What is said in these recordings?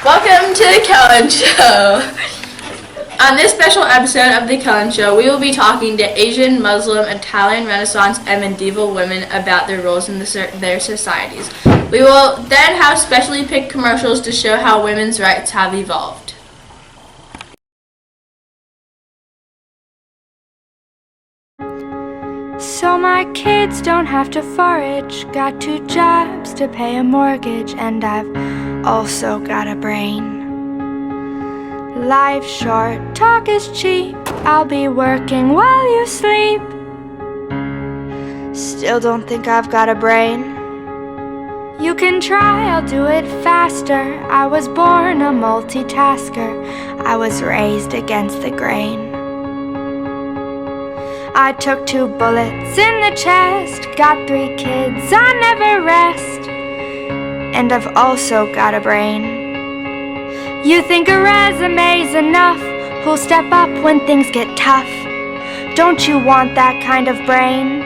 Welcome to the Kellen Show. On this special episode of the Kellen Show, we will be talking to Asian, Muslim, Italian, Renaissance, and medieval women about their roles in their societies. We will then have specially picked commercials to show how women's rights have evolved. So my kids don't have to forage, got 2 jobs to pay a mortgage, and I've also got a brain. Life's short, talk is cheap, I'll be working while you sleep. Still don't think I've got a brain. You can try, I'll do it faster. I was born a multitasker, I was raised against the grain. I took 2 bullets in the chest, got 3 kids, I never rest, and I've also got a brain. You think a resume's enough, who'll step up when things get tough? Don't you want that kind of brain?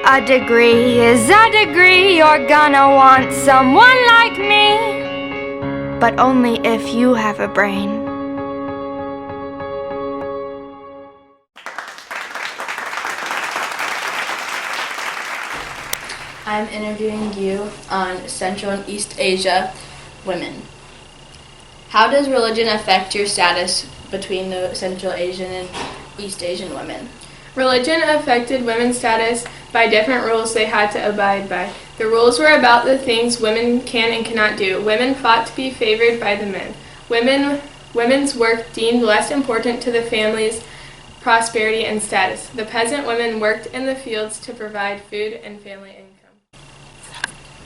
A degree is a degree, you're gonna want someone like me, but only if you have a brain. I'm interviewing you on Central and East Asia women. How does religion affect your status between the Central Asian and East Asian women? Religion affected women's status by different rules they had to abide by. The rules were about the things women can and cannot do. Women fought to be favored by the men. Women's work deemed less important to the family's prosperity and status. The peasant women worked in the fields to provide food and family income.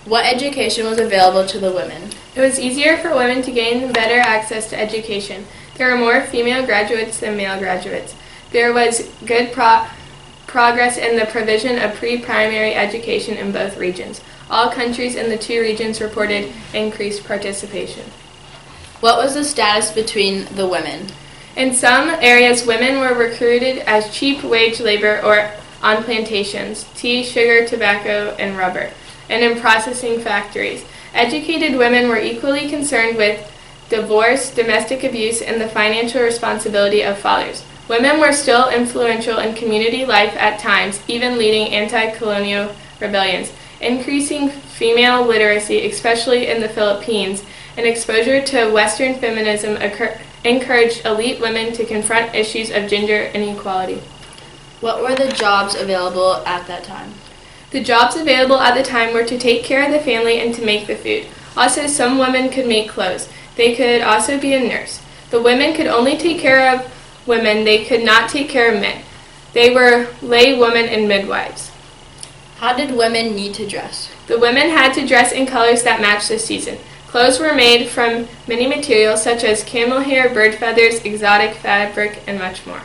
What education was available to the women? It was easier for women to gain better access to education. There were more female graduates than male graduates. There was good progress in the provision of pre-primary education in both regions. All countries in the 2 regions reported increased participation. What was the status between the women? In some areas, women were recruited as cheap wage labor or on plantations, tea, sugar, tobacco, and rubber, and in processing factories. Educated women were equally concerned with divorce, domestic abuse, and the financial responsibility of fathers. Women were still influential in community life at times, even leading anti-colonial rebellions. Increasing female literacy, especially in the Philippines, and exposure to Western feminism encouraged elite women to confront issues of gender inequality. What were the jobs available at that time? The jobs available at the time were to take care of the family and to make the food. Also, some women could make clothes. They could also be a nurse. The women could only take care of women, they could not take care of men. They were lay women and midwives. How did women need to dress? The women had to dress in colors that matched the season. Clothes were made from many materials such as camel hair, bird feathers, exotic fabric, and much more.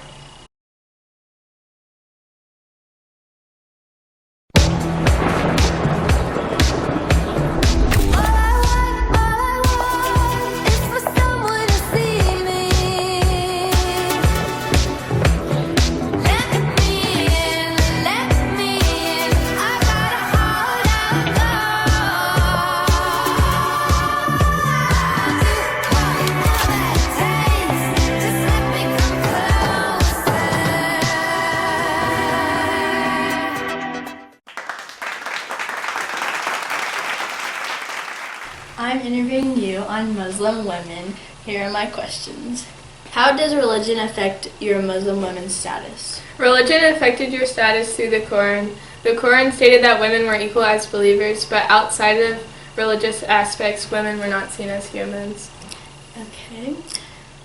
I'm interviewing you on Muslim women. Here are my questions. How does religion affect your Muslim women's status? Religion affected your status through the Quran. The Quran stated that women were equal as believers, but outside of religious aspects, women were not seen as humans. Okay.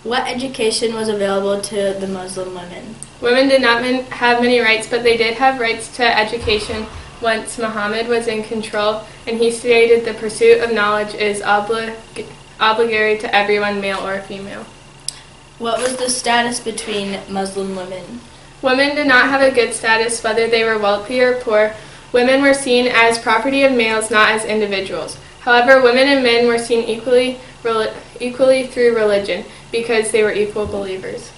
What education was available to the Muslim women? Women did not have many rights, but they did have rights to education once Muhammad was in control, and he stated the pursuit of knowledge is obligatory to everyone, male or female. What was the status between Muslim women? Women did not have a good status, whether they were wealthy or poor. Women were seen as property of males, not as individuals. However, women and men were seen equally through religion because they were equal believers.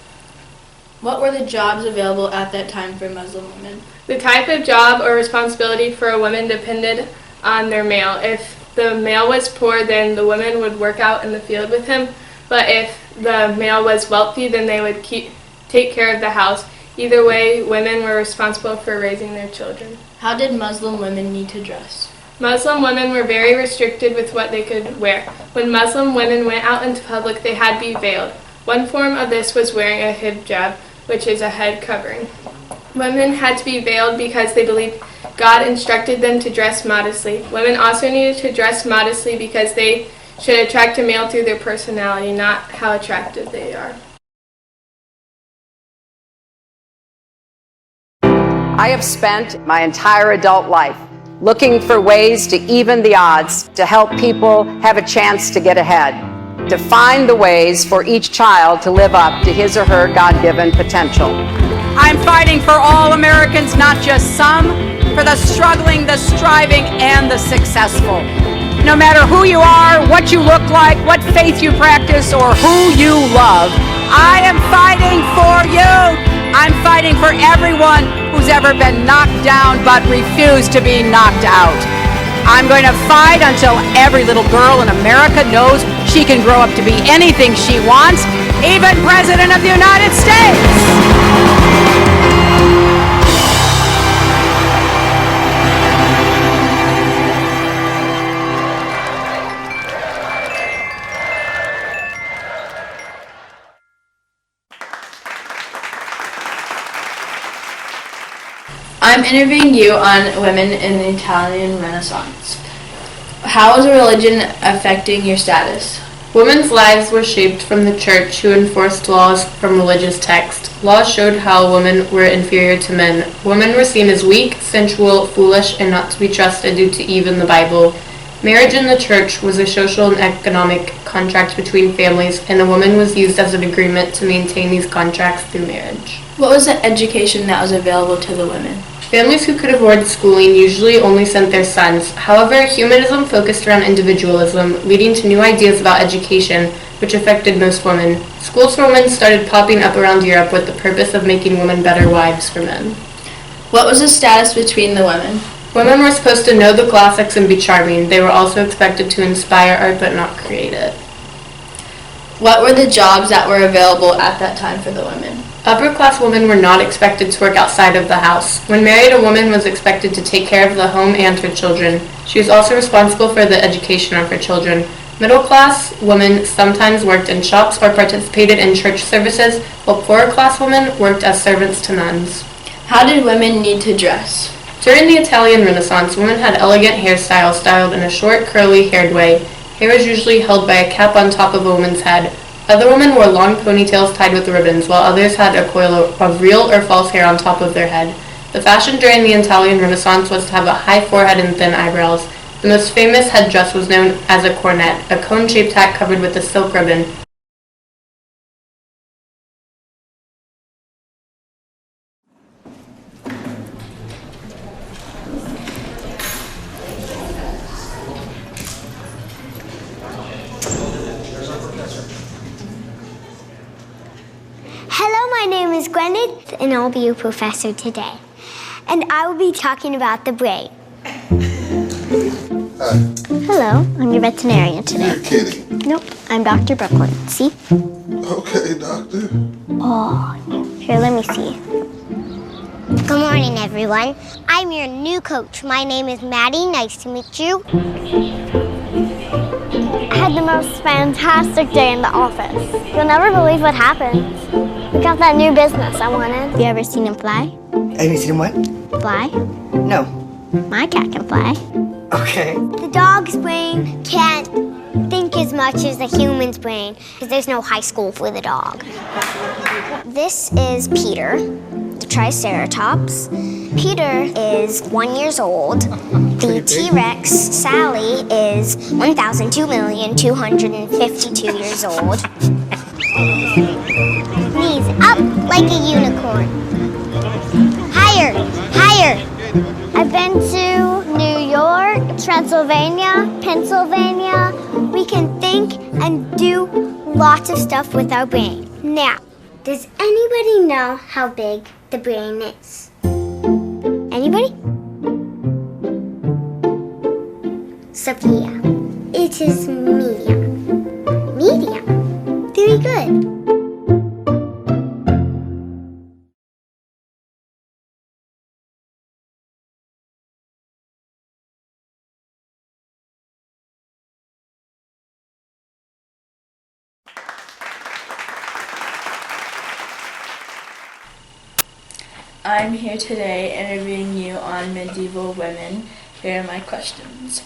What were the jobs available at that time for Muslim women? The type of job or responsibility for a woman depended on their male. If the male was poor, then the women would work out in the field with him. But if the male was wealthy, then they would take care of the house. Either way, women were responsible for raising their children. How did Muslim women need to dress? Muslim women were very restricted with what they could wear. When Muslim women went out into public, they had to be veiled. One form of this was wearing a hijab, which is a head covering. Women had to be veiled because they believed God instructed them to dress modestly. Women also needed to dress modestly because they should attract a male through their personality, not how attractive they are. I have spent my entire adult life looking for ways to even the odds, to help people have a chance to get ahead, to find the ways for each child to live up to his or her God-given potential. I'm fighting for all Americans, not just some, for the struggling, the striving, and the successful. No matter who you are, what you look like, what faith you practice, or who you love, I am fighting for you. I'm fighting for everyone who's ever been knocked down but refused to be knocked out. I'm going to fight until every little girl in America knows she can grow up to be anything she wants, even President of the United States. I'm interviewing you on women in the Italian Renaissance. How is religion affecting your status? Women's lives were shaped from the church, who enforced laws from religious text. Laws showed how women were inferior to men. Women were seen as weak, sensual, foolish, and not to be trusted due to Eve in the Bible. Marriage in the church was a social and economic contract between families, and the woman was used as an agreement to maintain these contracts through marriage. What was the education that was available to the women? Families who could afford schooling usually only sent their sons. However, humanism focused around individualism, leading to new ideas about education, which affected most women. Schools for women started popping up around Europe with the purpose of making women better wives for men. What was the status between the women? Women were supposed to know the classics and be charming. They were also expected to inspire art but not create it. What were the jobs that were available at that time for the women? Upper-class women were not expected to work outside of the house. When married, a woman was expected to take care of the home and her children. She was also responsible for the education of her children. Middle-class women sometimes worked in shops or participated in church services, while poorer-class women worked as servants to nuns. How did women need to dress? During the Italian Renaissance, women had elegant hairstyles styled in a short, curly-haired way. Hair was usually held by a cap on top of a woman's head. Other women wore long ponytails tied with ribbons, while others had a coil of real or false hair on top of their head. The fashion during the Italian Renaissance was to have a high forehead and thin eyebrows. The most famous headdress was known as a cornet, a cone-shaped hat covered with a silk ribbon. Hello, my name is Gwyneth, and I'll be your professor today. And I will be talking about the brain. Hi. Hello, I'm your veterinarian today. You're kidding. Nope, I'm Dr. Brooklyn. See? Okay, doctor. Oh, here, let me see. Good morning, everyone. I'm your new coach. My name is Maddie. Nice to meet you. I had the most fantastic day in the office. You'll never believe what happened. We got that new business I wanted. You ever seen him fly? Have you seen him what? Fly? No. My cat can fly. Okay. The dog's brain can't think as much as the human's brain because there's no high school for the dog. This is Peter, the Triceratops. Peter is 1 year old. The T-Rex, Sally, is 1,002,252 years old. Knees up like a unicorn. Higher, higher. I've been to New York, Transylvania, Pennsylvania. We can think and do lots of stuff with our brain. Now, does anybody know how big the brain is? Anybody? Sophia. It is medium. Medium. Very good. I'm here today interviewing you on medieval women. Here are my questions.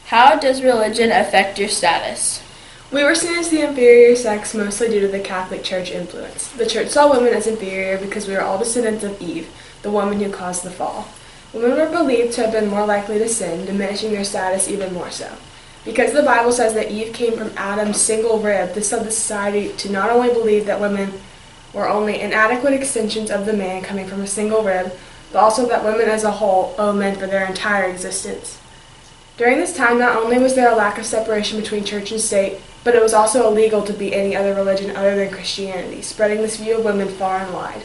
How does religion affect your status? We were seen as the inferior sex mostly due to the Catholic Church influence. The Church saw women as inferior because we were all descendants of Eve, the woman who caused the fall. Women were believed to have been more likely to sin, diminishing their status even more so. Because the Bible says that Eve came from Adam's single rib, this led the society to not only believe that women were only inadequate extensions of the man coming from a single rib, but also that women as a whole owe men for their entire existence. During this time, not only was there a lack of separation between church and state, but it was also illegal to be any other religion other than Christianity, spreading this view of women far and wide.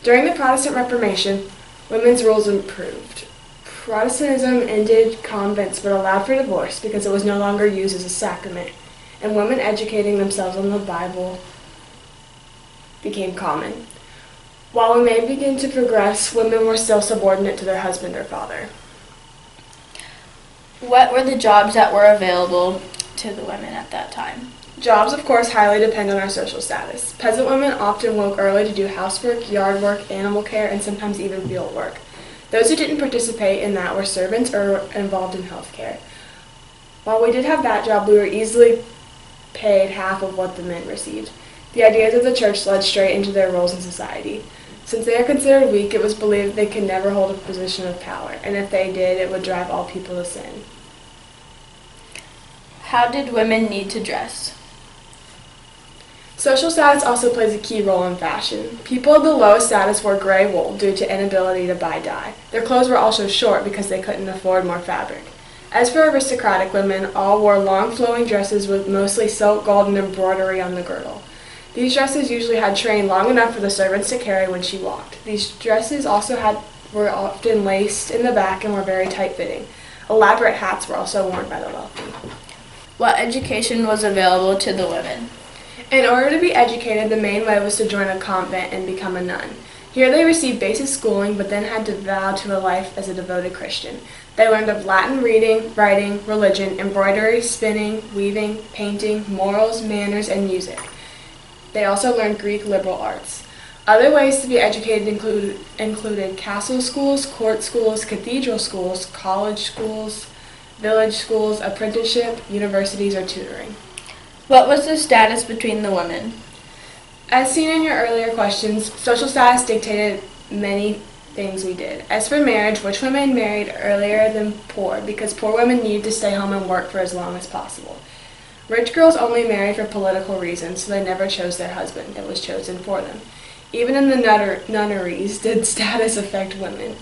During the Protestant Reformation, women's rules improved. Protestantism ended convents but allowed for divorce because it was no longer used as a sacrament, and women educating themselves on the Bible became common. While we may begin to progress, women were still subordinate to their husband or father. What were the jobs that were available to the women at that time? Jobs, of course, highly depend on our social status. Peasant women often woke early to do housework, yard work, animal care, and sometimes even field work. Those who didn't participate in that were servants or involved in health care. While we did have that job, we were easily paid half of what the men received. The ideas of the church led straight into their roles in society. Since they are considered weak, it was believed they could never hold a position of power, and if they did, it would drive all people to sin. How did women need to dress? Social status also plays a key role in fashion. People of the lowest status wore gray wool due to inability to buy dye. Their clothes were also short because they couldn't afford more fabric. As for aristocratic women, all wore long flowing dresses with mostly silk, gold, and embroidery on the girdle. These dresses usually had train long enough for the servants to carry when she walked. These dresses also were often laced in the back and were very tight-fitting. Elaborate hats were also worn by the wealthy. What education was available to the women? In order to be educated, the main way was to join a convent and become a nun. Here they received basic schooling, but then had to vow to a life as a devoted Christian. They learned of Latin reading, writing, religion, embroidery, spinning, weaving, painting, morals, manners, and music. They also learned Greek liberal arts. Other ways to be educated included castle schools, court schools, cathedral schools, college schools, village schools, apprenticeship, universities, or tutoring. What was the status between the women? As seen in your earlier questions, social status dictated many things we did. As for marriage, rich women married earlier than poor because poor women needed to stay home and work for as long as possible. Rich girls only married for political reasons, so they never chose their husband. It was chosen for them. Even in the nunneries did status affect women.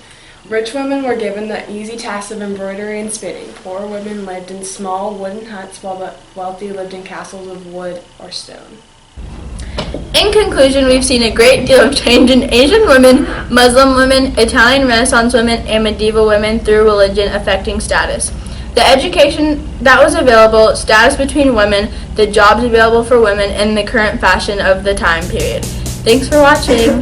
Rich women were given the easy task of embroidery and spinning. Poor women lived in small wooden huts while the wealthy lived in castles of wood or stone. In conclusion, we've seen a great deal of change in Asian women, Muslim women, Italian Renaissance women, and medieval women through religion affecting status. The education that was available, status between women, the jobs available for women, and the current fashion of the time period. Thanks for watching.